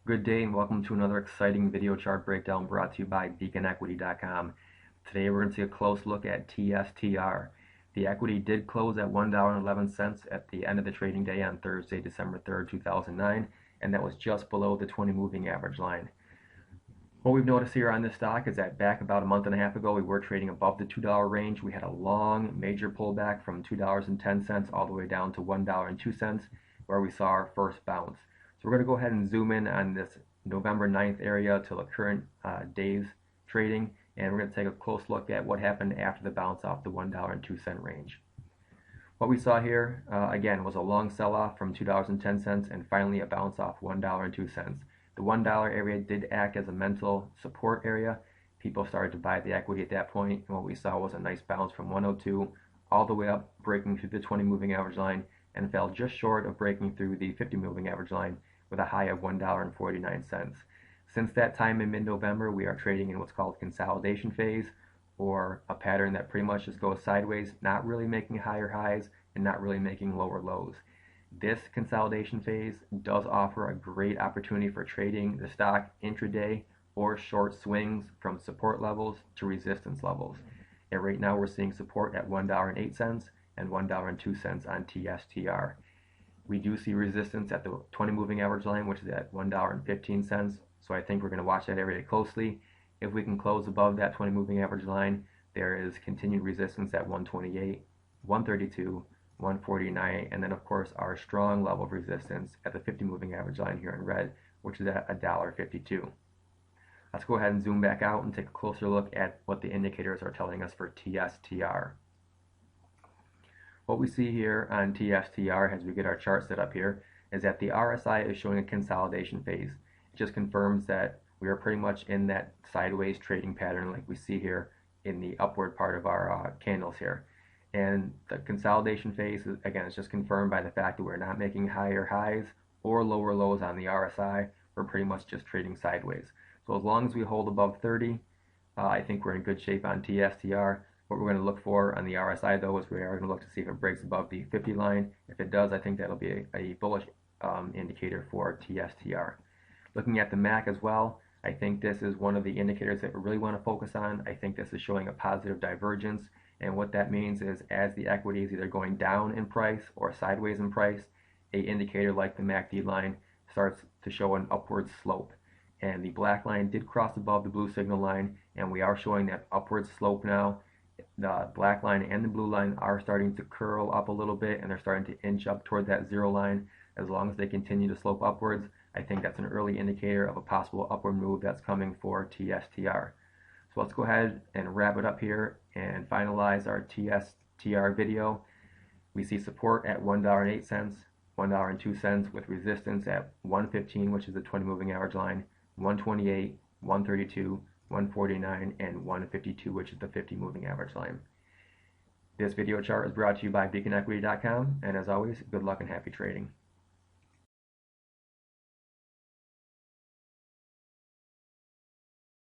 Good day and welcome to another exciting video chart breakdown brought to you by beaconequity.com. Today we're going to take a close look at TSTR. The equity did close at $1.11 at the end of the trading day on Thursday, December 3rd, 2009, and that was just below the 20 moving average line. What we've noticed here on this stock is that back about a month and a half ago we were trading above the $2 range. We had a long major pullback from $2.10 all the way down to $1.02 where we saw our first bounce. So we're going to go ahead and zoom in on this November 9th area to the current day's trading, and we're going to take a close look at what happened after the bounce off the $1.02 range. What we saw here, again, was a long sell-off from $2.10 and finally a bounce off $1.02. The $1 area did act as a mental support area. People started to buy the equity at that point, and what we saw was a nice bounce from 102 all the way up, breaking through the 20 moving average line, and fell just short of breaking through the 50 moving average line with a high of $1.49. Since that time in mid-November, we are trading in what's called consolidation phase, or a pattern that pretty much just goes sideways, not really making higher highs and not really making lower lows. This consolidation phase does offer a great opportunity for trading the stock intraday or short swings from support levels to resistance levels. And right now we're seeing support at $1.08 and $1.02 on TSTR. We do see resistance at the 20 moving average line, which is at $1.15. So I think we're going to watch that area closely. If we can close above that 20 moving average line, there is continued resistance at 128, 132, 149, and then of course our strong level of resistance at the 50 moving average line here in red, which is at $1.52. Let's go ahead and zoom back out and take a closer look at what the indicators are telling us for TSTR. What we see here on TSTR as we get our chart set up here is that the RSI is showing a consolidation phase. It just confirms that we are pretty much in that sideways trading pattern like we see here in the upward part of our candles here. And the consolidation phase, again, is just confirmed by the fact that we're not making higher highs or lower lows on the RSI. We're pretty much just trading sideways. So as long as we hold above 30, I think we're in good shape on TSTR. What we're going to look for on the RSI, though, is we are going to look to see if it breaks above the 50 line. If it does, I think that'll be a bullish indicator for TSTR. Looking at the MAC as well, I think this is one of the indicators that we really want to focus on. I think this is showing a positive divergence, and what that means is as the equity is either going down in price or sideways in price, a indicator like the MACD line starts to show an upward slope. And the black line did cross above the blue signal line, and we are showing that upward slope now. The black line and the blue line are starting to curl up a little bit, and they're starting to inch up toward that zero line. As long as they continue to slope upwards, I think that's an early indicator of a possible upward move that's coming for TSTR. So let's go ahead and wrap it up here and finalize our TSTR video. We see support at $1.08, $1.02 with resistance at 115, which is the 20 moving average line, 128, 132, 149, and 152, which is the 50 moving average line. This video chart is brought to you by beaconequity.com, and as always, good luck and happy trading.